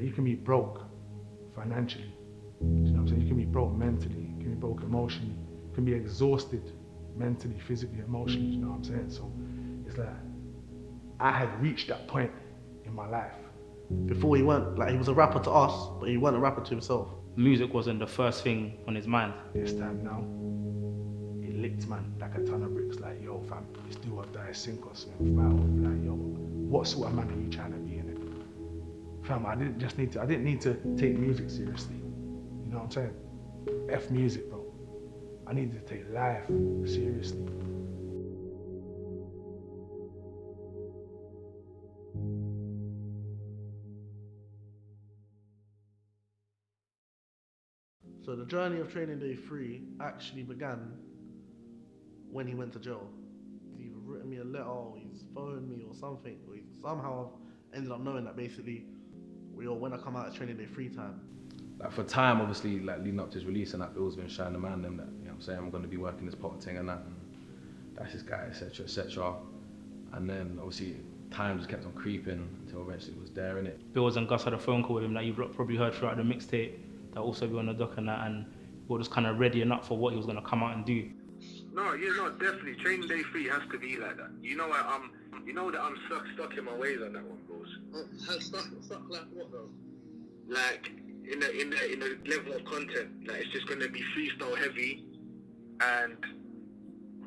you can be broke financially. Do you know what I'm saying? You can be broke mentally, you can be broke emotionally, you can be exhausted mentally, physically, emotionally, you know what I'm saying? So it's like, I had reached that point in my life. Before he was a rapper to us, but he wasn't a rapper to himself. Music wasn't the first thing on his mind. This time now, it licked man like a ton of bricks, like, yo fam, it's do or die, sink or swim, fight or like, yo, what sort of man are you trying to be in it? Fam, I didn't need to take music seriously. You know what I'm saying? F music, bro. I needed to take life seriously. So the journey of Training Day 3 actually began when he went to jail. He's either written me a letter, or he's phoned me or something, or somehow I've ended up knowing that basically, when I come out, it's Training Day 3 time. Like for time, obviously, like leading up to his release and that, Bill's been shining the man them that, you know what I'm saying, I'm gonna be working this pot thing and that, and that's his guy, etc., etc. And then obviously time just kept on creeping until eventually it was there, innit? Bills and Gus had a phone call with him that you've probably heard throughout the mixtape, that also be on the dock and that, and we were just kind of readying up for what he was gonna come out and do. No, definitely. Training Day 3 has to be like that. You know that I'm stuck in my ways on that one, bros. Stuck like what though? Like in the level of content, like it's just gonna be freestyle heavy and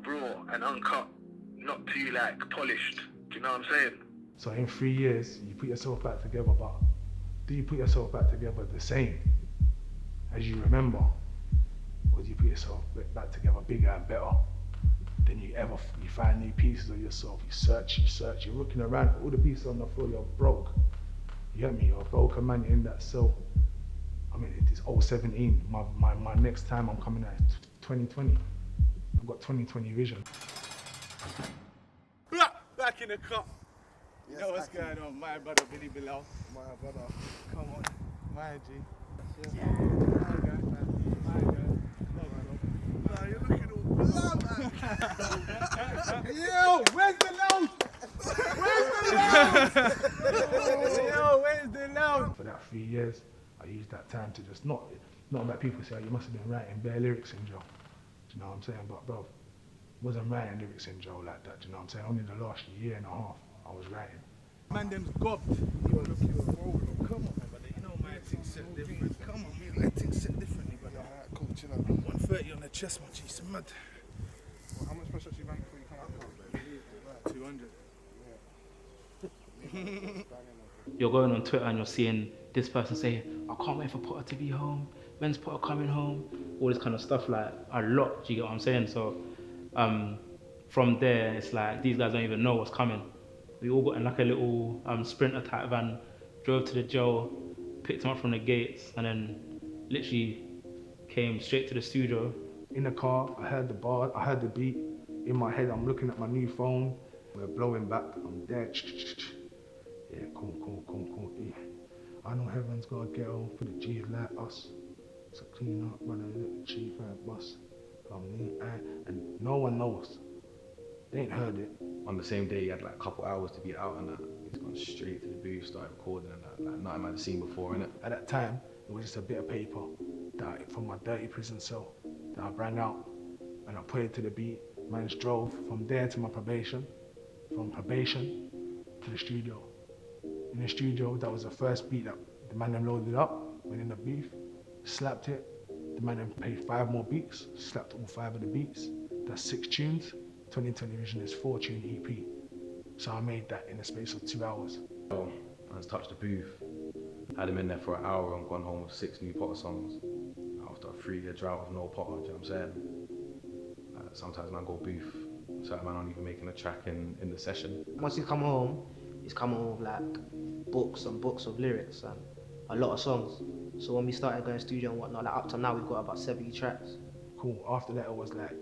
raw and uncut, not too like polished. Do you know what I'm saying? So in 3 years, you put yourself back together, but do you put yourself back together the same as you remember? Or do you put yourself back together bigger and better than you ever? You find new pieces of yourself, you search, you're looking around, all the pieces on the floor, you're broke. You get me? You're a broken man in that cell. I mean, it's 017. My next time I'm coming out is 2020. I've got 2020 vision. Back in the cup. Yes, you know what's going on, my brother Billy Bilal. My brother. Come on, my G. Yeah. My guy, man. My guy. No, you're looking all blood, man. Yo, where's the loud? Where's the loud? Yo, where's the loud? For that 3 years, I used that time to just not about people say, oh, you must have been writing bare lyrics in jail. Do you know what I'm saying? But bro, wasn't writing lyrics in jail like that, do you know what I'm saying? Only the last year and a half I was writing. Man, them's gobbed. Yo, look, you're a roller. Come on, brother. You know my thing's set different. Come on, man. My thing's set differently, brother. Alright, cool, chill out. 130 on the chest, my G. It's mad. Well, how much pressure you ran before you come out? 200. You're going on Twitter and you're seeing this person say, I can't wait for Potter to be home. When's Potter coming home? All this kind of stuff, like a lot. Do you get what I'm saying? So from there, it's like these guys don't even know what's coming. We all got in like a little Sprinter type van, drove to the jail, picked him up from the gates, and then literally came straight to the studio. In the car, I heard the bar, I heard the beat. In my head, I'm looking at my new phone. We're blowing back, I'm there. Yeah, cool. Yeah. I know heaven's got a ghetto for the G's like us. So clean up, run a little cheap bus. And no one knows. They ain't heard it. On the same day, he had like a couple hours to be out and that. He's gone straight to the booth, started recording and that, like nothing I'd seen before, innit? At that time, it was just a bit of paper that from my dirty prison cell that I ran out and I put it to the beat. Man just drove from there to my probation, from probation to the studio. In the studio, that was the first beat that the man then loaded up, went in the booth, slapped it. The man then played 5 more beats, slapped all 5 of the beats. That's 6 tunes. 2020 Vision is 4-tune EP. So I made that in the space of 2 hours. Oh, I just touched the booth. Had him in there for an hour and gone home with 6 new Potter songs. After a 3-year drought of no Potter, do you know what I'm saying? Sometimes when I go booth, certain man aren't even making a track in the session. Once he's come home with like books and books of lyrics and a lot of songs. So when we started going studio and whatnot, like up to now we've got about 70 tracks. Cool, after that it was like,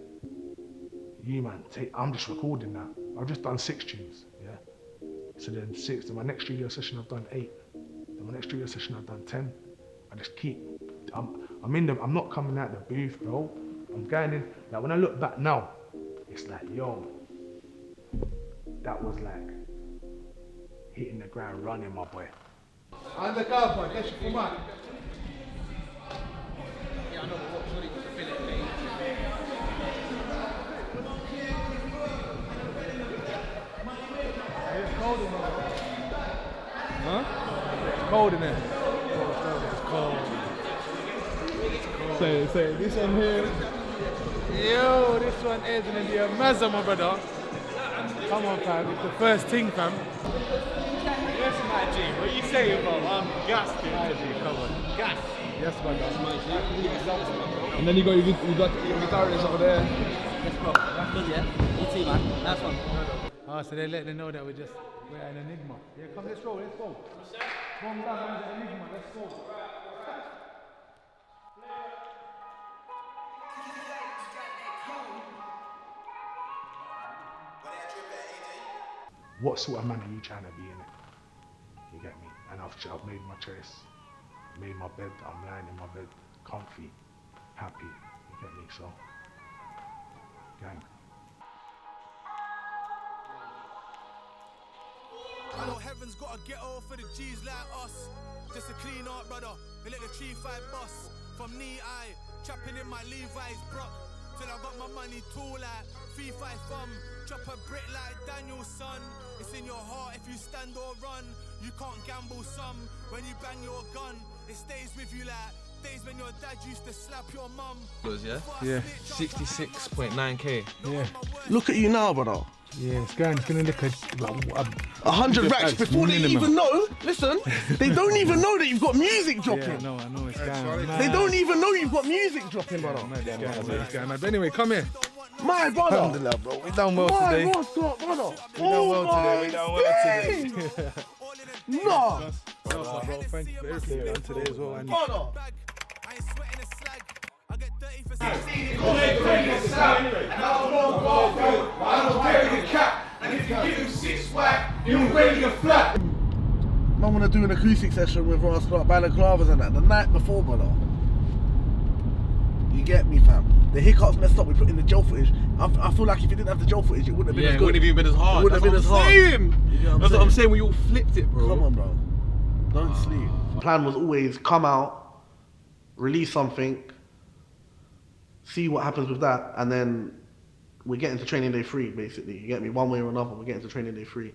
you man, I'm just recording now. I've just done 6 tunes, yeah? So then 6, then my next studio session I've done 8. Then my next studio session I've done 10. I just keep, I'm not coming out the booth, bro. I'm going in, like when I look back now, it's like, yo, that was like hitting the ground running, my boy. Undercover, that's your command. Yeah, I know, but what surely was the fillet, mate? It's cold in there. Huh? It's cold in there. It's cold. Say, this one here. Yo, this one is gonna be a mazza, my brother. Come on, fam, it's the first thing, fam. Yes, my G. What you saying, bro? I'm gassed. My G, come on. Gas. Yes, my That's God. my G. And then you got your guitarist over there. Let's go. That's good, yeah? You too, man. Nice one. Ah, so they let them know that we're an enigma. Yeah, come, let's roll, let's go. Come down, man, it's an enigma, let's go. What sort of man are you trying to be in it? You get me? And I've made my choice. Made my bed, I'm lying in my bed, comfy, happy. You get me? So, gang. I know heaven's got a ghetto for the G's like us. Just a clean art, brother. They let the 3-5 bust. From knee eye, trapping in my Levi's Brock. Till I got my money too like 3-5 thumb. Drop a brick like Daniel's son. It's in your heart if you stand or run. You can't gamble some. When you bang your gun, it stays with you like days when your dad used to slap your mum. Yeah. 66.9k. Yeah. Look at you now, brother. Yeah, it's gonna look like 100 racks before they even know. Listen, they don't even know that you've got music dropping. Yeah, no, I know it's going. They don't even know you've got music dropping, brother. It's going. But anyway, come here. My brother. Alhamdulillah, bro. We done well My today. brother. We done well today. We done well days. today. Nah. No, bro. Thank you for everything you done today as well. And Brother. I ain't sweating a slag. I get dirty for I want to do an acoustic session with us, like balaclavas and that, the night before, brother. You get me, fam? The hiccups messed up, we put in the gel footage. I feel like if you didn't have the gel footage, it wouldn't have been as good. It wouldn't have even been as hard. It wouldn't have been as hard. That's what I'm saying when you all flipped it, bro. Come on, bro. Don't sleep. The plan was always come out, release something, see what happens with that, and then we get into training day 3, basically. You get me? One way or another, we get into training day 3.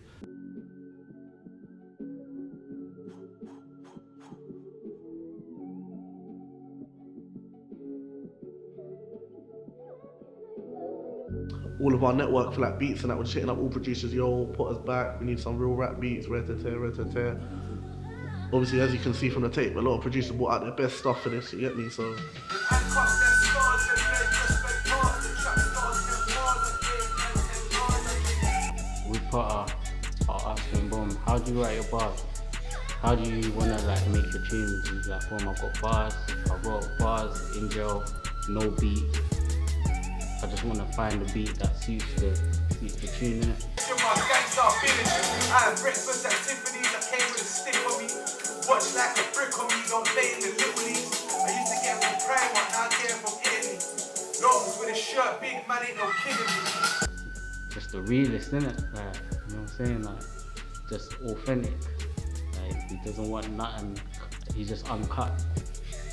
All of our network for like beats and that, we're just hitting up all producers, yo, put us back, we need some real rap beats, red-to-tear. Obviously, as you can see from the tape, a lot of producers brought out their best stuff for this, you get me, so. We put our asking boom. How do you write your bars? How do you wanna like make your tunes? He's like, boom, I've got bars, I wrote bars in jail, no beat. I just wanna find a beat that suits the tune, innit? I had breakfast at Tiffany's, I came with a stick on me. Watch like a brick on me, don't play in the little leagues. I used to get from Prime, but now I get from Italy. Longs with a shirt, big man ain't no kidding me. Just the realist, innit? Like, you know what I'm saying? Like, just authentic. Like, he doesn't want nothing, he's just uncut.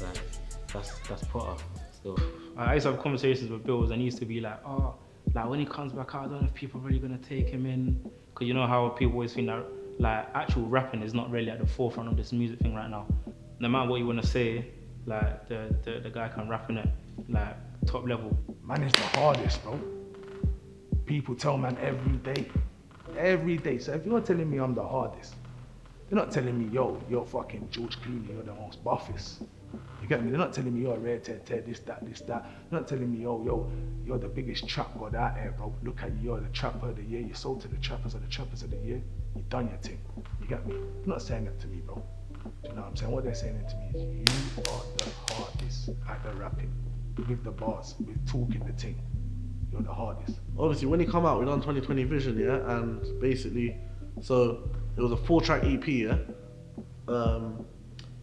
Like, that's Potter still. I used to have conversations with Bills and he used to be like, oh, like when he comes back out, I don't know if people are really gonna take him in. Cause you know how people always think that like actual rapping is not really at the forefront of this music thing right now. No matter what you wanna say, like the guy can rap in it, like top level. Man is the hardest, bro. People tell man every day. So if you're telling me I'm the hardest, you're not telling me, yo, you're fucking George Clooney, you're the most buffest. You get me? They're not telling me you're rare, this, that. They're not telling me, yo, you're the biggest trap god out here, bro. Look at you, you're the trapper of the year. You sold to the trappers of the year. You done your thing. You get me? They're not saying that to me, bro. Do you know what I'm saying? What they're saying to me is you are the hardest at the rapping. With the bars, with talking the thing. You're the hardest. Obviously, when he come out, we done 2020 Vision, yeah? And basically, so it was a 4-track EP, yeah?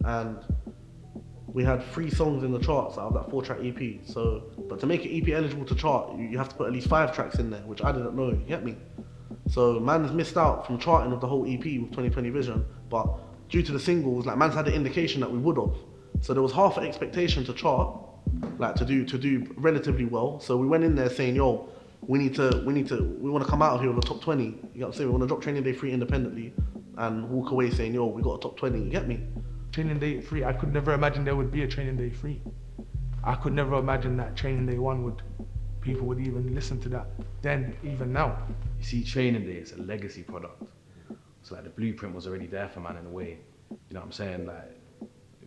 And we had 3 songs in the charts out of that 4-track EP. So, but to make it EP eligible to chart, you have to put at least 5 tracks in there, which I didn't know, you get me? So man's missed out from charting of the whole EP with 2020 Vision, but due to the singles, like man's had the indication that we would have. So there was half an expectation to chart, like to do relatively well. So we went in there saying, yo, we want to come out of here with a top 20. You know what I'm saying? We want to drop Training Day 3 independently and walk away saying, yo, we got a top 20. You get me? Training Day 3, I could never imagine there would be a Training Day 3. I could never imagine that Training Day 1 people would even listen to that then, even now. You see, Training Day is a legacy product. So like the blueprint was already there for man in a way. You know what I'm saying? Like,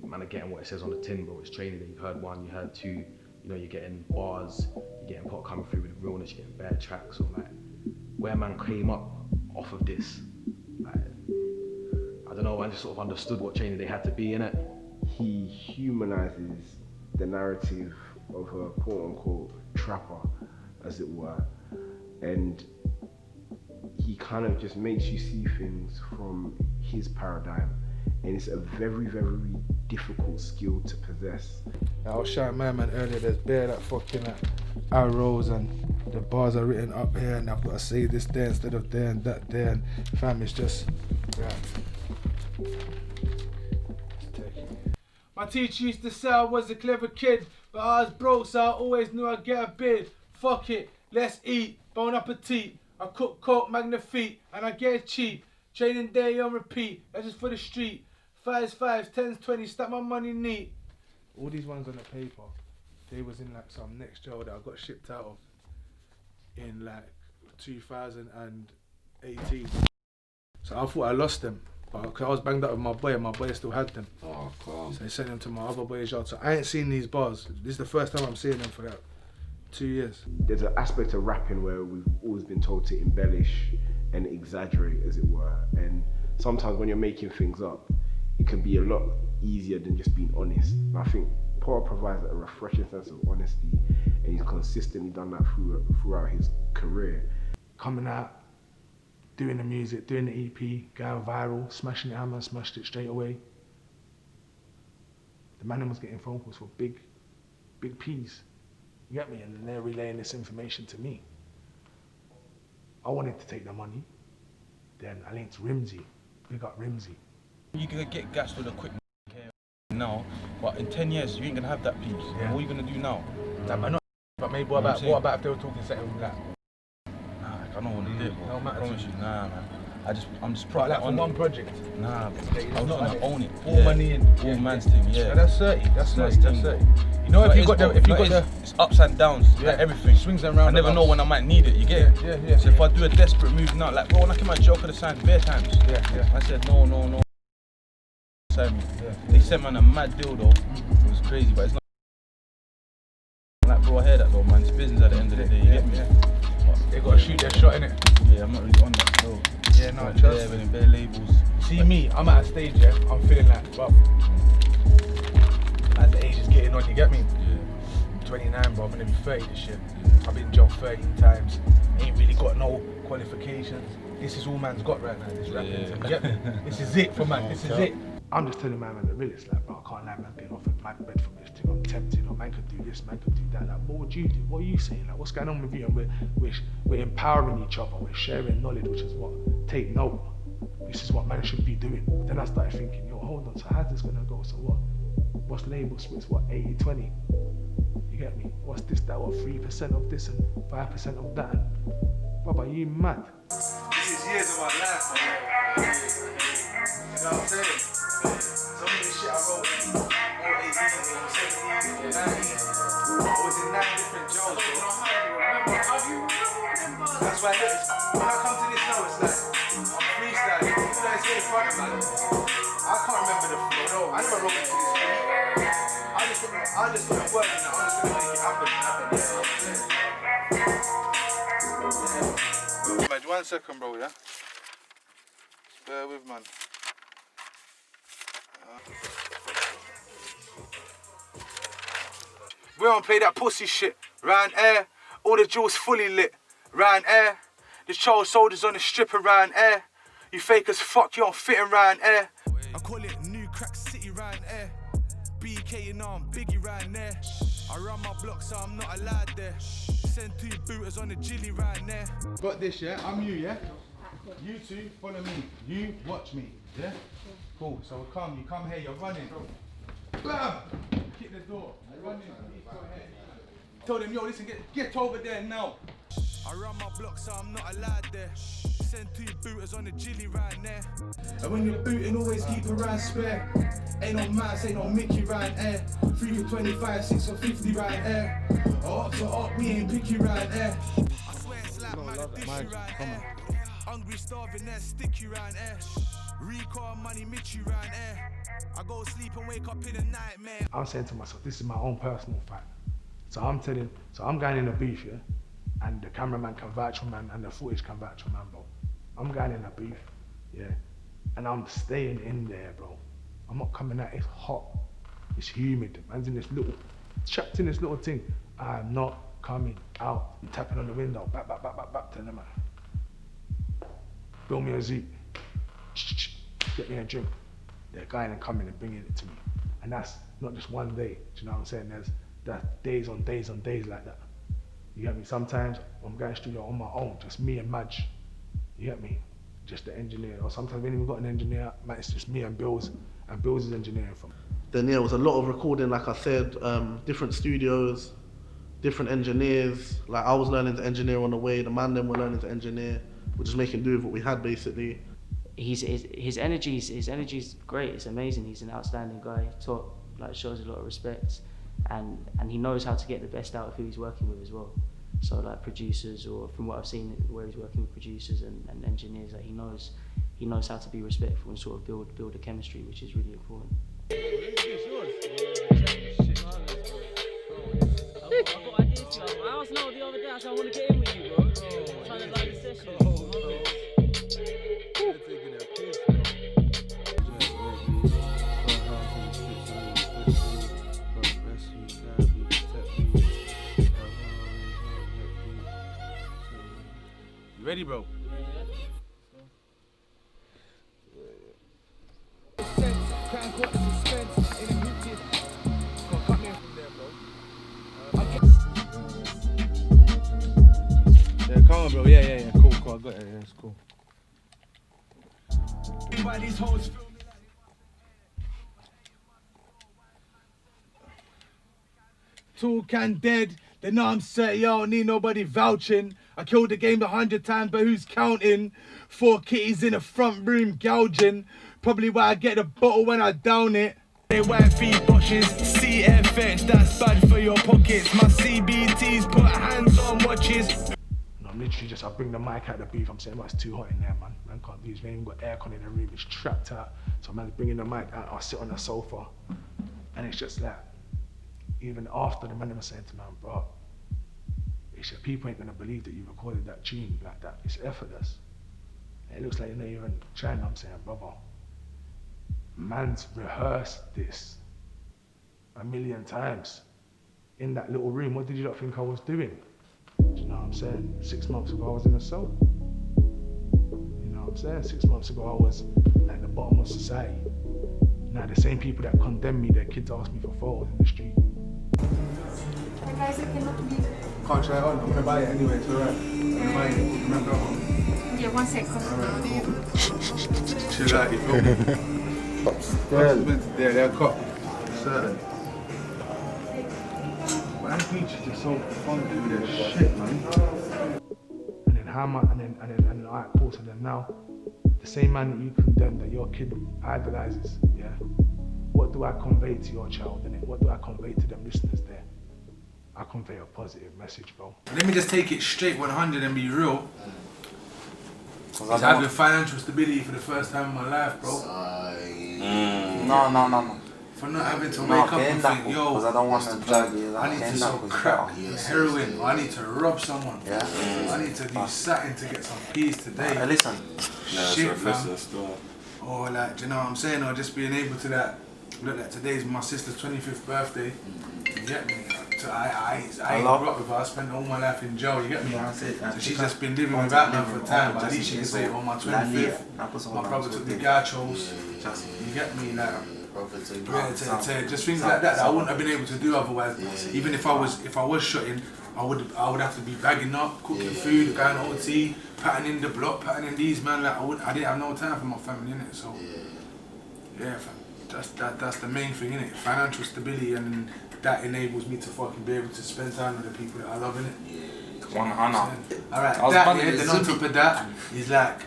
man are getting what it says on the tin, bro. It's Training Day. You've heard 1, you heard 2. You know, you're getting bars, you're getting pot coming through with realness, you're getting bare tracks. So like, where man came up off of this, like, I don't know, I just sort of understood what Training Day had to be in it. He humanizes the narrative of a quote-unquote trapper, as it were, and he kind of just makes you see things from his paradigm, and it's a very, very difficult skill to possess. I was shouting my man earlier, there's bare that fucking arrows and the bars are written up here and I've got to say this there instead of there and that there, and fam, it's just, yeah. My teacher used to say I was a clever kid, but I was broke, so I always knew I'd get a bid. Fuck it, let's eat, bon appetit. I cook coke, magnifique, and I get it cheap. Training Day on repeat, that's just for the street. 5s, 5s, 10s, 20s, stack my money neat. All these ones on the paper, they was in like some next jail that I got shipped out of in like 2018. So I thought I lost them. But cause I was banged up with my boy and my boy still had them. Oh, calm. So they sent them to my other boy's yard. So I ain't seen these bars. This is the first time I'm seeing them for like 2 years. There's an aspect of rapping where we've always been told to embellish and exaggerate, as it were. And sometimes when you're making things up, it can be a lot easier than just being honest. And I think Paul provides a refreshing sense of honesty, and he's consistently done that throughout his career. Coming out, doing the music, doing the EP, going viral, smashing it, hammer, smashed it straight away. The man was getting phone calls for big P's. You get me? And then they're relaying this information to me. I wanted to take the money. Then I linked Rimsey. We got Rimsey. You can get gassed with a quick now, but in 10 years you ain't gonna have that piece. Yeah. What are you gonna do now? But maybe what about if they were talking something like? Nah, I don't want to do it, bro. No matter. I promise you, nah, man. I'm just like from one project. Nah, bro. I was gonna own it. All money in. All man's thing, yeah. That's 30. That's 30. You know, if you got the, it's ups and downs, like everything. Swings and roundabouts. I never know when I might need it. You get it? Yeah. So if I do a desperate move now, like bro, when I came out Joker the signs bare times. Yeah. I said no. They sent man a mad deal though. It was crazy, but it's not like bro, I hear that though, man. It's business at the end of the day. You get me? They gotta shoot their shot in it. Yeah, I'm not really on that though. Yeah, no, trust me. Bare labels. See me, I'm at a stage, yeah. I'm feeling like, well, as the age is getting on, you get me? Yeah. I'm 29, bro. I'm gonna be 30 this year. I've been in jail 13 times. Ain't really got no qualifications. This is all man's got right now. This rapping thing. You get me? This is it for man. This is it. I'm just telling my man the realest, like, bro, I can't lie, man, getting off a mad bed from this thing. I'm tempted, or man could do this, man could do that. Like, what would you do? What are you saying? Like, what's going on with you? And we're empowering each other, we're sharing knowledge, which is what, take note. This is what man should be doing. Then I started thinking, yo, hold on, so how's this gonna go? So what? What's label splits? What, 80-20? You get me? What's this, that, what, 3% of this and 5% of that? And, Baba, you mad? This is years of my life, man. You know what I'm saying? Some of the shit I wrote in 18, 17, 19. I was in 9 different jobs, bro. That's why when I come to this now, it's like, I'm freestyling. You know, it's getting fun, man. I can't remember the flow. I never wrote it to this beat. I just put a word in it. I'm just gonna make it happen. Man, 1 second, bro, yeah? Bear with, man. We don't play that pussy shit. Round air, all the jewels fully lit. Round air, the child soldiers on the strip around air. You fake as fuck, you don't fit in round air. I call it New Crack City round air. BK, you know I'm Biggie round there. I run my block, so I'm not allowed there. Send 2 booters on the jilly round there. Got this, yeah? I'm you, yeah? You two, follow me. You watch me, yeah? Cool. So you come here, you're running. Bam! Kick the door. Running. Tell them, yo, listen, get over there now. I run my block, so I'm not allowed there. Send 2 booters on the jilly right there. And when you're booting, always keep a round spare. Ain't no Max, ain't no Mickey round here. 3 for 25, 6 for 50 round here. Up to up, we ain't picky round here. I swear it's like my dishy right here. Hungry, starving, there, sticky round here. Recall money, Mitchy round here. I go sleep and wake up in a nightmare. I'm saying to myself, this is my own personal fact. So I'm going in the booth, yeah? And the cameraman can vouch for man, and the footage can vouch for man, bro. I'm going in the booth, yeah? And I'm staying in there, bro. I'm not coming out, it's hot, it's humid. Man's in this trapped in this little thing. I'm not coming out. I'm tapping on the window, bap, to them, man. Build me a Zoot. Get me a drink. They're going and coming and bringing it to me. And that's not just one day, do you know what I'm saying? There's days on days on days like that. You get me? Sometimes I'm going studio on my own, just me and Madj. You get me? Just the engineer. Or sometimes we ain't even got an engineer, man, it's just me and Bills, and Bills is engineering from. Then yeah, it was a lot of recording, like I said, different studios, different engineers. Like I was learning to engineer on the way, the man them were learning to engineer. We're just making do with what we had basically. His energy's great, it's amazing. He's an outstanding guy, top, like shows a lot of respect. And he knows how to get the best out of who he's working with as well. So like producers, or from what I've seen where he's working with producers and engineers, like he knows how to be respectful and sort of build a chemistry, which is really important. I've got ideas to you. I asked Noel the other day, I said I want to get in with you, bro. I'm trying to like the session. You ready, bro? Yeah, come on, bro. Yeah. Cool. I got it. Yeah, it's cool. Two can dead. They know I'm set, yo, I don't need nobody vouching. I killed the game 100 times, but who's counting? 4 kitties in the front room gouging. Probably why I get the bottle when I down it. They white feet botches, CFX, that's bad for your pockets. My CBTs put hands on watches. No, I'm literally I bring the mic out the booth. I'm saying, well, it's too hot in there, man. Man can't do this. We ain't even got aircon in the room. It's trapped out. So man's bringing the mic out. I'll sit on the sofa, and it's just like, even after the man was saying to me, bro, it's your people ain't gonna believe that you recorded that tune like that. It's effortless. And it looks like you're not even trying. I'm saying, brother, man's rehearsed this 1,000,000 times in that little room. What did you not think I was doing? Do you know what I'm saying? 6 months ago I was in a cell. You know what I'm saying? 6 months ago I was at the bottom of society. Now the same people that condemn me, their kids ask me for photos in the street. Guys, I cannot be. Can't try it on. I'm gonna buy it anyway. It's alright. I'm gonna buy it. Remember? Yeah, 1 second. Alright, cool. Chill out, you feel me? They're cop. Certain. Man, Beach is just so fun to do this shit, man. And then how much? And then alright, cool. So then now, the same man that you condemn, that your kid idolizes, yeah. What do I convey to your child, innit? What do I convey to them listeners there? I convey a positive message, bro. Let me just take it straight 100 and be real. It's having financial stability for the first time in my life, bro. No. For not having to wake up and think, yo, because I don't want to drag you. I need to sell crack, heroin, or I need to rob someone. Yeah. I need to do something to get some peace today. Listen. Shit, fam. Or like, do you know what I'm saying? Or just being able to that. Look, like today's my sister's 25th birthday. You get me? So I ain't grew up with her. I spent all my life in jail. You get me? So she's just been living without me for time. But at least she can say on my 25th, my brother took the gachos. You get me? Like, just things like that I wouldn't have been able to do otherwise. Even if I was shooting, I would have to be bagging up, cooking food, going OT, patting in the block, patting in these man. Like I didn't have no time for my family in it. So Yeah, that's the main thing, innit? Financial stability, and that enables me to fucking be able to spend time with the people that I love, innit? Yeah. 100. Alright, that, yeah, then on top of that is like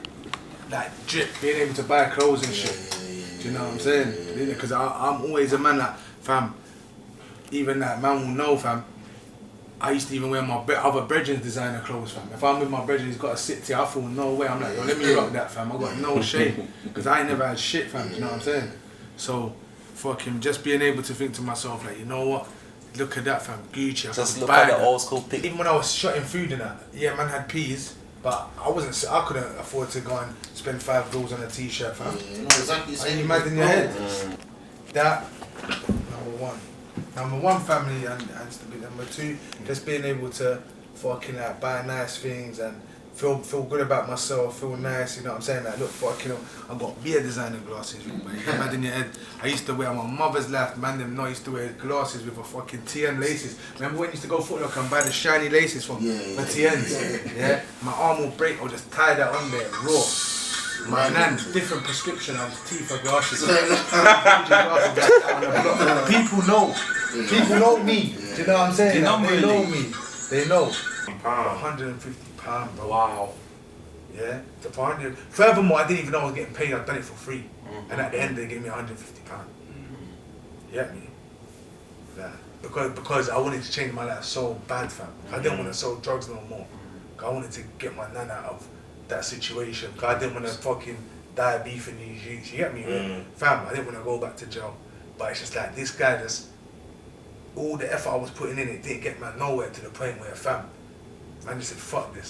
drip, being able to buy clothes and shit. Do you know what I'm saying? Because I'm always a man that, fam, even that man will know, fam. I used to even wear my other brethren's designer clothes, fam. If I'm with my brethren, he's got to sit here, I feel no way. I'm like, yo, let me rock that, fam. I got no shame. Because I ain't never had shit, fam. Do you know what I'm saying? So, fucking just being able to think to myself, like, you know what? Look at that, fam. Gucci. Just look at the old school pic. Even when I was shutting food and that, yeah, man had peas, but I couldn't afford to go and spend $5 on a t-shirt, fam. Yeah, no, exactly. Are you mad in your head? That, number one. Number one, family and stability. Number two, just being able to fucking like buy nice things and feel good about myself, feel nice, you know what I'm saying? Like, look, fucking, I got beer designer glasses, but you mad in your head. I used to wear my mother's life, man, them not used to wear glasses with a fucking TN laces. Remember when you used to go Foot Locker and buy the shiny laces for TNs? Yeah. My arm will break, I'll just tie that on there, raw. My nan, different prescription of teeth for glasses. People know. People know me. Do you know what I'm saying? They know me. They know. £150, bro. Wow. Yeah. Furthermore, I didn't even know I was getting paid. I'd done it for free. And at the end, they gave me £150. You get me? Yeah. Because I wanted to change my life so bad, fam. I didn't want to sell drugs no more. I wanted to get my nan out of that situation. Cause I didn't want to fucking die beefing these youths. You get me? Fam, I didn't want to go back to jail. But it's just like this guy just, all the effort I was putting in, it didn't get man nowhere to the point where, fam, man just said, fuck this.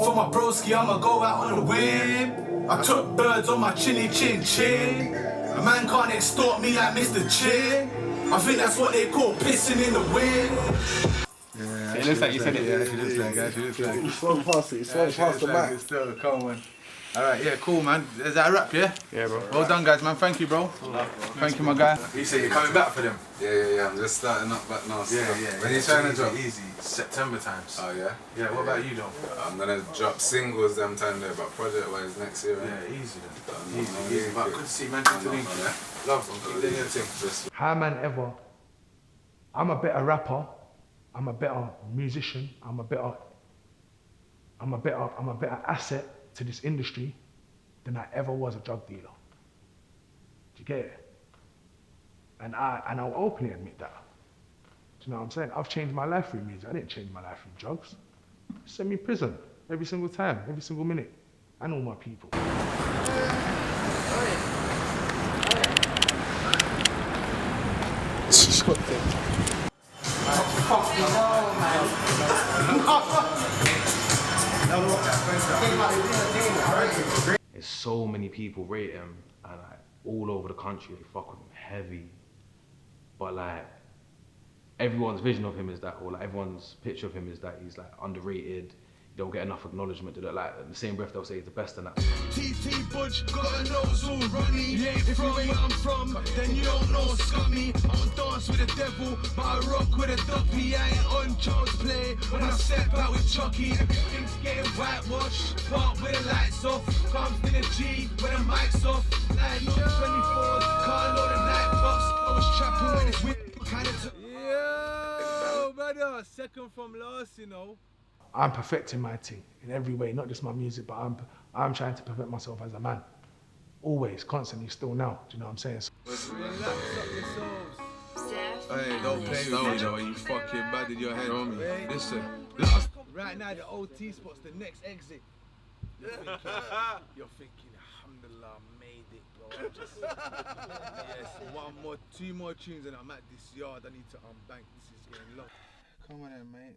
For my broski, I'ma go out on a whim. I took birds on my chinny chin chin. A man can't extort me like Mr. Chin. I think that's what they call pissing in the wind. Yeah, it looks like you said it. Yeah, it looks like it. You swung past it. You swung past the mic. Still, come on. Alright, yeah, cool, man. Is that a wrap, yeah? Yeah, bro. Well done, guys, man. Thank you, bro. Thank you, my guy. You say you're coming back for them? Yeah. I'm just starting up back now. Yeah. When you trying to drop? Easy. September times. Oh, yeah? Yeah, what about you, though? I'm gonna drop singles them time there, but project-wise next year, right? Yeah, easy then. Easy. But good to see you, man. Good to link you. Love, keep doing your thing. How man ever, I'm a better rapper, I'm a better musician, I'm a better asset to this industry than I ever was a drug dealer. Do you get it? And I'll openly admit that. Do you know what I'm saying? I've changed my life through music. I didn't change my life through drugs. Send me prison every single time, every single minute. I know my people. There's so many people rate him, and like all over the country they fuck with him heavy. But like everyone's vision of him is that, or like everyone's picture of him is that he's like underrated. You don't get enough acknowledgement to that. Like in the same breath they'll say he's the best in that. TT Budge, got a nose all runny. If you ain't where I'm from, then you don't know scummy. I don't dance with the devil, but I rock with a duppy. I ain't on child's play when I step out with Chucky. Everything's getting whitewashed, park with the lights off. Comes to the G when the mic's off. Like no 24s, can't load the night box. I was trapping when it's with kind of. Yo, brother, second from last, you know. I'm perfecting my thing in every way, not just my music, but I'm trying to perfect myself as a man. Always, constantly, still now. Do you know what I'm saying? Hey, don't play with me, though. You fucking bad in your head, homie. Listen. Right now, the OT spot's the next exit. You're thinking, alhamdulillah, I made it, bro. Yes, two more tunes and I'm at this yard. I need to unbank. This is getting long. Come on then, mate.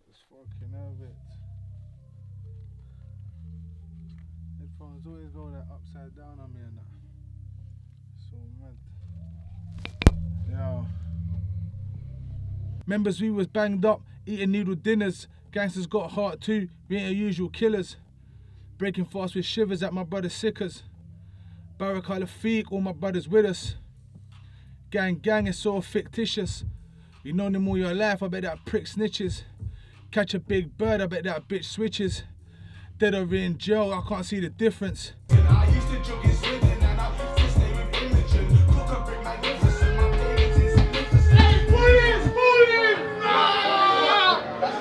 Let's fucking have it. Headphones always go like upside down on me and that. So mad. Yo. Members, we was banged up, eating noodle dinners. Gangsters got heart too, we ain't our usual killers. Breaking fast with shivers at my brother's sickers. Barak al-Fiq, all my brothers with us. Gang, it's so fictitious. You know them all your life, I bet that prick snitches. Catch a big bird, I bet that bitch switches. Dead or in jail, I can't see the difference. I used to jog in Swindon and I used to stay with Imogen. Cook a brick magnificent, my paintings is magnificent. Hey, police!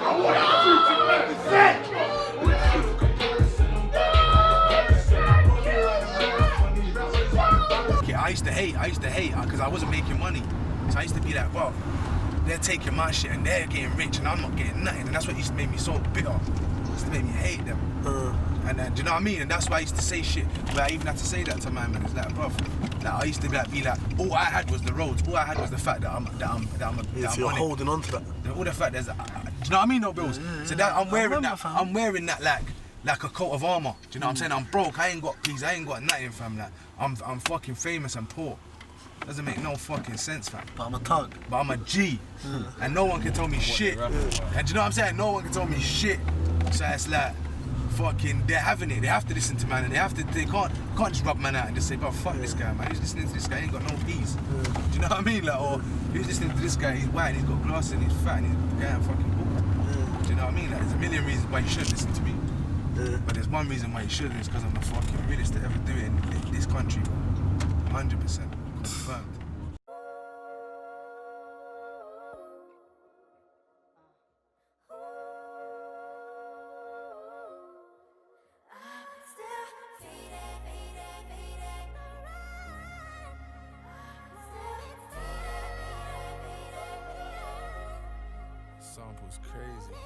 I want I used to hate because I wasn't making money. So I used to be like, well, they're taking my shit and they're getting rich and I'm not getting nothing. And that's what used to make me so bitter. It used to make me hate them. And then, do you know what I mean? And that's why I used to say shit where I even had to say that to my man. It's like, bruv, like, I used to be like, all I had was the roads. All I had was the fact that I'm you're holding on to that. All the fact there's, do you know what I mean, though, Bills? So that I'm wearing that like a coat of armor. Do you know what I'm saying? I'm broke. I ain't got keys. I ain't got nothing, fam. Like, I'm fucking famous and poor. Doesn't make no fucking sense, fam. But I'm a thug. But I'm a G. And no one can tell me shit. And do you know what I'm saying? No one can tell me shit. So it's like, fucking, they're having it. They have to listen to man, and they can't just rub man out and just say, bro, fuck this guy, man. Who's listening to this guy? He ain't got no peas. Do you know what I mean? Like, or who's listening to this guy? He's white and he's got glasses and he's fat and he's a guy and fucking bull. Do you know what I mean? Like, there's a million reasons why you should listen to me. But there's one reason why you shouldn't, is because I'm the fucking realest to ever do it in this country, bro. 100% confirmed. Sample's crazy.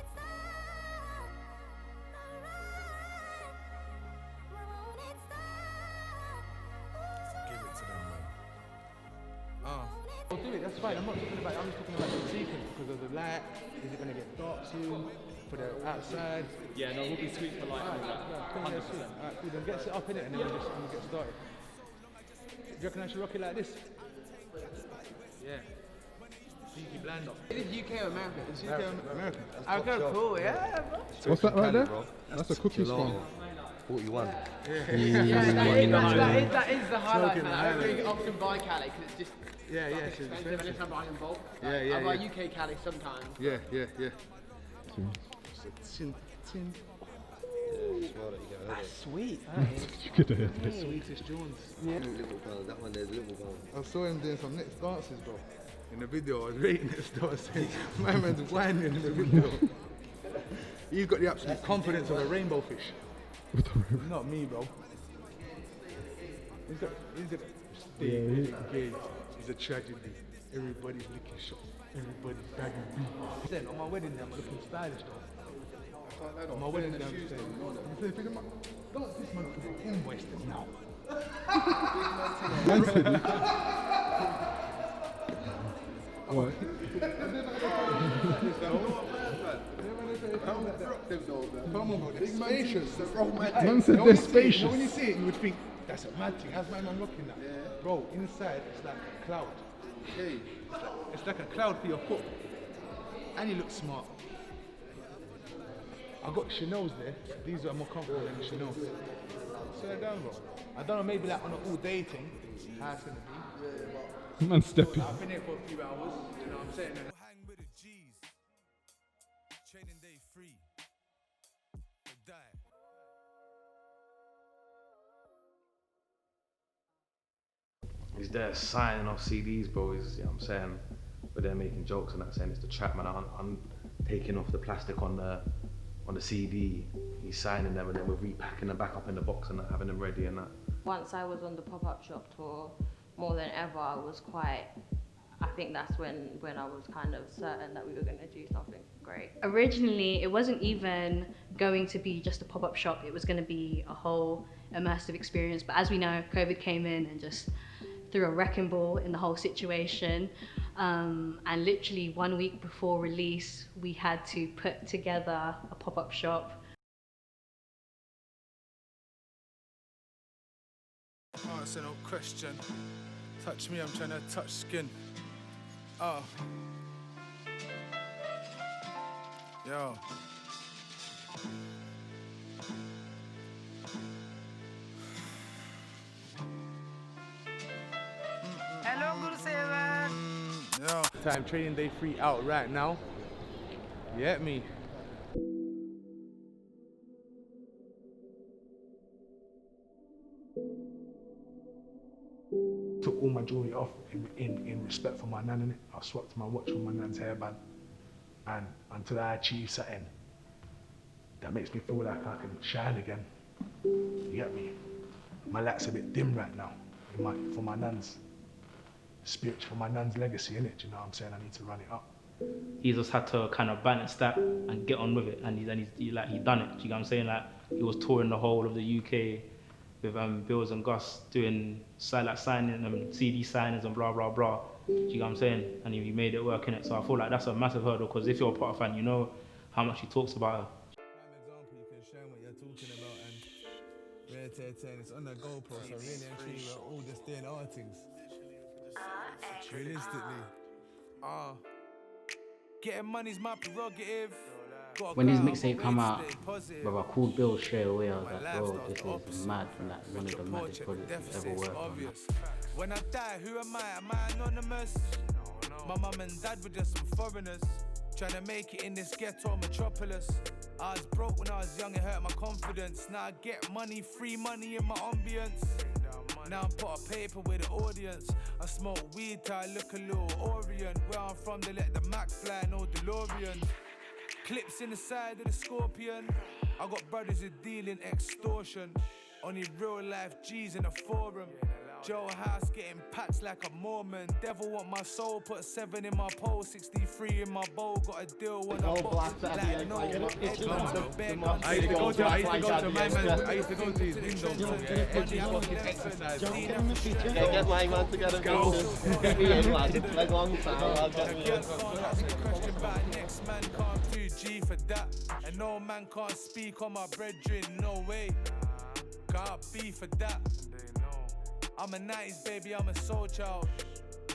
Give it to them, man. I'll do it, that's fine. I'm not talking about it, I'm just talking about the sequence because of the light. Is it going to get dark soon? For the outside? Yeah, no, we'll be sweet for like 100%. Alright, cool, then get set up in it and then we'll get started. Do you reckon I should rock it like this? Yeah. Cheeky blender. Is it UK or American? It's UK or American. Okay, cool, yeah, bro. What's that right there? That's a cookie spawn. Yeah,41. that is the highlight, man. I don't really often buy Cali because it's just expensive. Unless I'm buying in bulk. Yeah. I buy UK Cali sometimes. Yeah. That's sweet. You could have. The sweetest Jones. Yeah. That one there's little gold. I saw him doing some next dances, bro. In the video, I was rating this dance. My man's whining in the video. He's got the absolute confidence of a rainbow fish. Not me, bro. He's got it's a tragedy. Everybody's licking shots. Everybody's bagging beef. Then on my wedding day, I'm looking stylish though. On my wedding day, I'm saying, don't this man for the invoice now. What? Man said they're spacious. You know, when you see it, you would think, that's a mad thing. How's my man rocking that? Yeah. Bro, inside, it's like a cloud. Hey. It's like a cloud for your foot. And you look smart. I got Chanel's there. These are more comfortable than the Chanel's. Slow it down, bro. I don't know, maybe like on an all-day thing, how it's gonna be. Man stepping. I've been here for a few hours, you know what I'm saying? Hang with the G's. Training day free. Or die. He's there signing off CDs, bro. You know what I'm saying? But they're making jokes and that, saying it's the trap, man. I'm taking off the plastic on the CD. He's signing them and then we're repacking them back up in the box and having them ready and that. Once I was on the pop-up shop tour, more than ever, I was quite, I think that's when I was kind of certain that we were going to do something great. Originally, it wasn't even going to be just a pop-up shop. It was going to be a whole immersive experience. But as we know, COVID came in and just threw a wrecking ball in the whole situation. And literally 1 week before release, we had to put together a pop-up shop. Answer no question. Touch me, I'm trying to touch skin. Oh. Yo. Hello, good seven. Time training day 3 out right now. You get me? Took all my jewelry off in respect for my nan, innit? I swapped my watch for my nan's hairband. And until I achieve something that makes me feel like I can shine again. You get me? My light's a bit dim right now for my nan's spirit, for my nan's legacy, innit? Do you know what I'm saying? I need to run it up. He just had to kind of balance that and get on with it, and he done it. Do you know what I'm saying? Like, he was touring the whole of the UK with Bills and Gus, doing signing CD signings and blah blah blah. Do you know what I'm saying? And he made it work, innit? So I feel like that's a massive hurdle, because if you're a Potter fan, you know how much he talks about her. Example, you can show what you're talking about, and it's on the GoPro, so really and truly we're all just doing our things. Realistically. Getting money's my prerogative. When his mixtape come out, bro, I called Bill straight away. I was like, bro, this is mad, like one of the maddest projects he's ever worked on. When I die, who am I? Am I anonymous? My mum and dad were just some foreigners, trying to make it in this ghetto metropolis. I was broke when I was young, it hurt my confidence. Now I get money, free money in my ambience. Now I'm put a paper with the audience. I smoke weed till I look a little Orient. Where I'm from, they let the Mac fly, no DeLorean. Clips in the side of the Scorpion. I got brothers who dealing extortion. Only real life G's in a forum. Joe House getting packed like a Mormon. Devil want my soul, put 7 in my pole, 63 in my bowl. Got a deal when I bought like no. I used to go to his window, every fucking exercise. Get my man together. Go. Like long time. I'll get me. Question about next man can't do G for that. And no man can't speak on my brethren, no way. Can't be for that. I'm a 90s baby, I'm a soul child.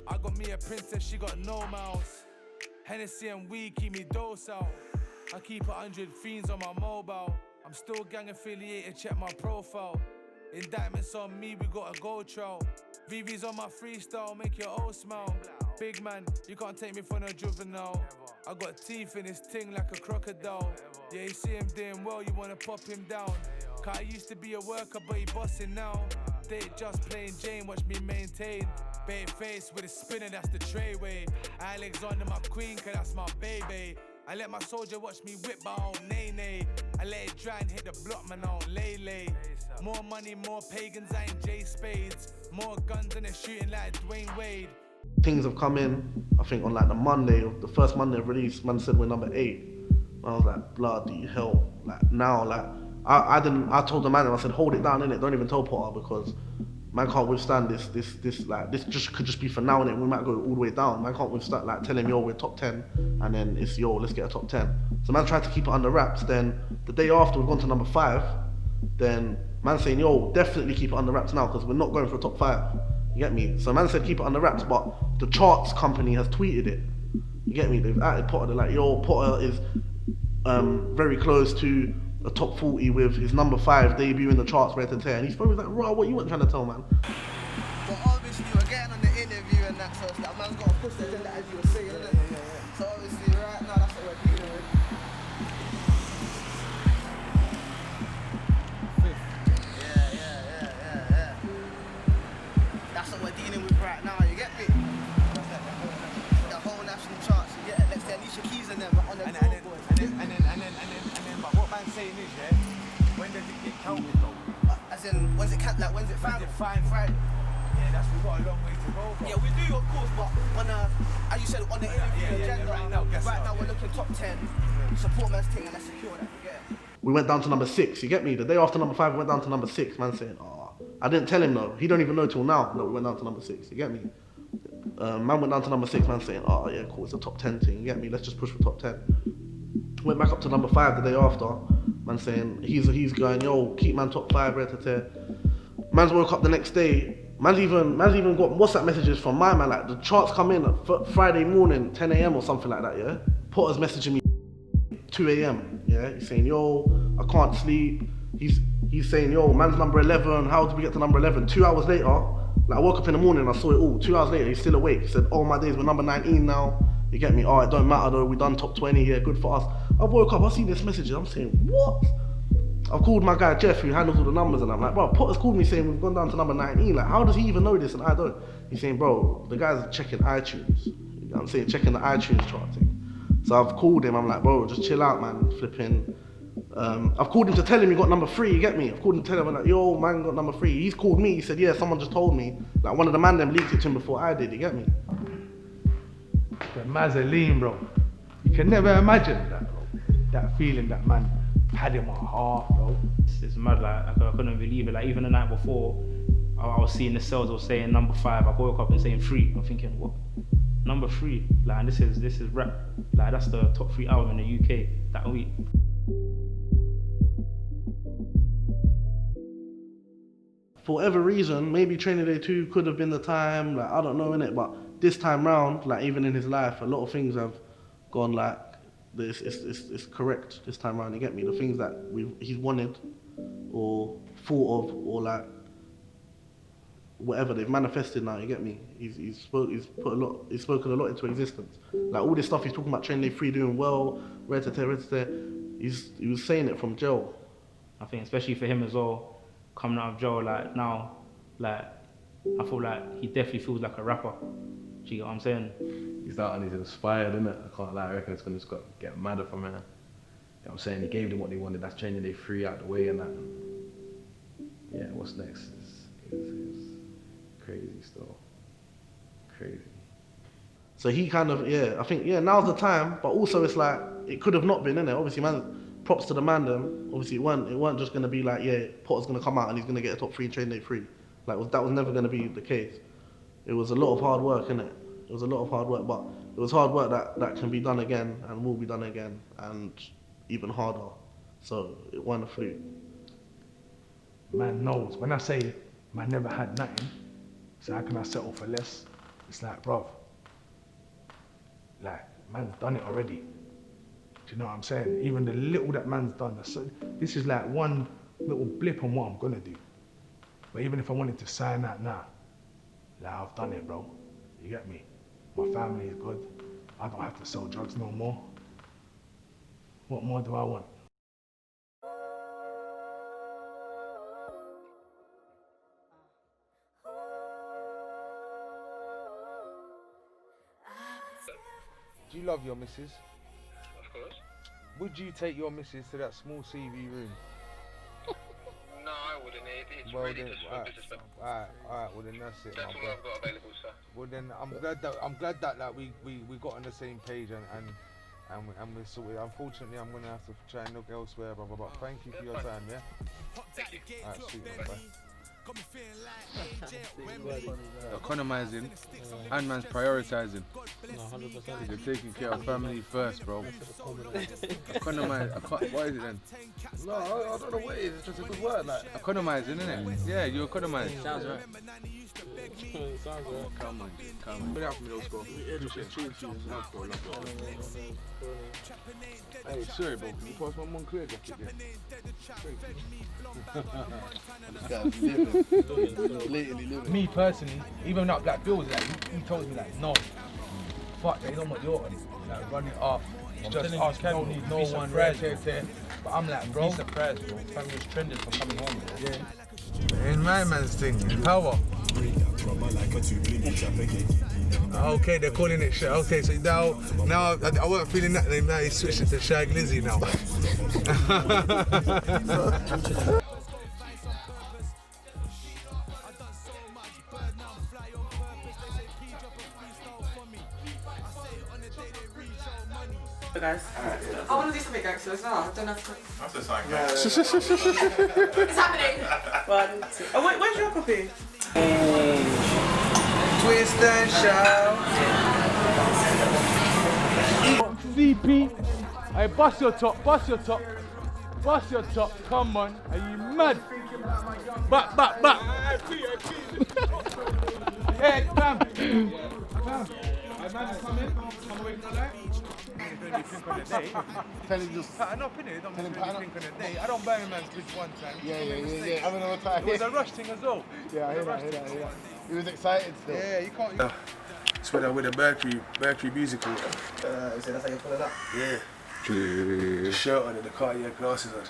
I got me a princess, she got no mouths. Hennessy and weed keep me docile. I keep 100 fiends on my mobile. I'm still gang affiliated, check my profile. Indictments on me, we got a gold trial. VV's on my freestyle, make your old smile. Big man, you can't take me for no juvenile. I got teeth in his ting like a crocodile. Yeah, you see him doing well, you wanna pop him down. Cause I used to be a worker, but he bossing now. They just plain Jane, watch me maintain. Bait face with a spinner, that's the treyway. Alexander my queen, cause that's my baby. I let my soldier watch me whip, but I don't nay. I let it dry and hit the block, man, I don't lay. More money, more pagans, I ain't J Spades. More guns and they're shooting like Dwayne Wade. Things have come in, I think on like the first Monday of release, man said we're number 8. I was like, bloody hell. Like now, like, I told the man, and I said, hold it down, innit? Don't even tell Potter, because man can't withstand this could just be for now, innit? We might go all the way down. Man can't withstand, like, tell him, yo, we're top 10, and then it's, yo, let's get a top 10. So man tried to keep it under wraps. Then the day after, we've gone to number 5. Then man saying, yo, definitely keep it under wraps now, because we're not going for a top 5. You get me? So man said keep it under wraps, but the charts company has tweeted it. You get me? They've added Potter. They're like, yo, Potter is very close to a top 40 with his number 5 debut in the charts, and he's probably like, raw, what you weren't trying to tell, man? But obviously we're getting on the interview and that, so it's like man's got to push the agenda as you were saying, innit? So obviously right now that's what we're dealing with. Yeah. That's what we're dealing with right now, you get me? The whole national charts, you get it? Let's say Alicia Keys and them on the billboard. And then, but what man's saying is, yeah, when does it get counted though? As in, when's it final? When's it final? Friday. Yeah, that's, we've got a long way to go, bro. Yeah, we do, of course, but on as you said, on the interview agenda, right now we're looking top 10, support man's thing, and let's secure that, you get it? We went down to number 6, you get me? The day after number 5, we went down to number 6, man saying, I didn't tell him though. He don't even know till now that we went down to number 6, you get me? Man went down to number 6, man saying, yeah, cool, it's a top 10 thing, you get me? Let's just push for top 10. Went back up to number 5 the day after, man saying, he's going, yo, keep man top 5, Man's woke up the next day, man's even got WhatsApp messages from my man, like the charts come in at Friday morning, 10 AM or something like that, yeah? Potter's messaging me 2 AM, yeah? He's saying, yo, I can't sleep. He's he's saying, yo, man's number 11, how did we get to number 11? 2 hours later, like I woke up in the morning and I saw it all. 2 hours later, he's still awake. He said, oh my days, we're number 19 now. You get me? Oh, it don't matter though, we done top 20 here, good for us. I woke up, I see this message, I'm saying, what? I've called my guy Jeff, who handles all the numbers, and I'm like, bro, Potter's called me saying we've gone down to number 19. Like, how does he even know this and I don't? He's saying, bro, the guy's checking iTunes. You know what I'm saying? Checking the iTunes chart thing. So I've called him, I'm like, bro, just chill out, man, flipping. I've called him to tell him he got number 3, you get me? I've called him to tell him, I'm like, yo, man got number 3. He's called me, he said, yeah, someone just told me. Like, one of the man them leaked it to him before I did, you get me? The man's a lean, bro. You can never imagine that, bro. That feeling that man had in my heart, bro. It's mad, like, I couldn't believe it. Like, even the night before, I was seeing the sales, I was saying number 5, I woke up and saying 3. I'm thinking, what? Number 3? Like, and this is rap. Like, that's the top 3 album in the UK that week. For whatever reason, maybe Training Day 2 could have been the time, like, I don't know, innit? But this time round, like, even in his life, a lot of things have gone like, it's correct this time round, you get me? The things that he's wanted or thought of or like whatever, they've manifested now, you get me? He's spoken a lot into existence. Like all this stuff he's talking about, Training Day 3 doing well, he was saying it from jail. I think especially for him as well, coming out of jail, like now, like I feel like he definitely feels like a rapper. Do you get what I'm saying? He's out and he's inspired, innit? I can't lie, I reckon it's gonna just get madder from here. You know what I'm saying? He gave them what they wanted, that's Training Day 3 out the way and that. Yeah, what's next is crazy still. Crazy. So he kind of, I think, now's the time, but also it's like, it could have not been, innit? Obviously, man, props to the man them. Obviously, it weren't just gonna be like, Potter's gonna come out and he's gonna get a top 3 in Training Day 3. Like, that was never gonna be the case. It was a lot of hard work, innit? It was a lot of hard work, but it was hard work that can be done again and will be done again and even harder. So it won a fluke. Man knows. When I say man never had nothing, so how can I settle for less? It's like, bruv, like, man's done it already. Do you know what I'm saying? Even the little that man's done, this is like one little blip on what I'm gonna do. But even if I wanted to sign that now, like, I've done it, bro. You get me? My family is good. I don't have to sell drugs no more. What more do I want? Do you love your missus? Of course. Would you take your missus to that small CV room? No, I wouldn't. It's Well really then, disrespectful. alright, well then that's it, That's my all bro. I've got available, sir. Well then, I'm glad that like we got on the same page and we're sorted. Unfortunately, I'm gonna have to try and look elsewhere, blah blah blah. Thank you for your time, yeah. Alright, sweet, man, bye. Economizing and man's prioritizing. No, 100%. You're taking care of family first, bro. Economize. What is it then? No, I don't know what it is. It's just a good word, like. Economizing, isn't it? Yeah, you economize. Sounds right. Sounds right. Come on. Put it out for me, those bro. Hey, sorry, bro. Can you pass my Moncler jacket there? Me personally, even that Black Bills, like he told me like, no, fuck, they don't want your one. Like run it up. It's just us, we don't need no one. But I'm like, bro. Be surprised, bro. Family was trending for coming home. Yeah. In my man's thing, power. Okay, they're calling it shit. Okay, so now I wasn't feeling that. Now he's switching to Shag Lizzy now. Guys, I want to do something gangsters now. I don't have to. That's a sign, It's happening. 1, 2. Oh, wait, where's your copy? Twist and shout. CP, I bust your top. Come on, are you mad? Back. Hey, fam. man come in, come away from the light. Tell him just. Pattern up, innit? Don't really think on the day. I don't buy a man's bitch one time. Yeah. I mean, all the time. It was a rush thing as well. Yeah, I hear that. He was excited still. Yeah, you can't. It's when I with a Mercury musical. So that's how you pull it up? Yeah. The shirt on and the Cartier glasses on.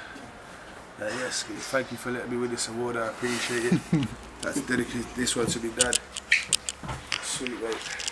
Yes, thank you for letting me win this award. I appreciate it. That's dedicated this one to my dad. Sweet, mate.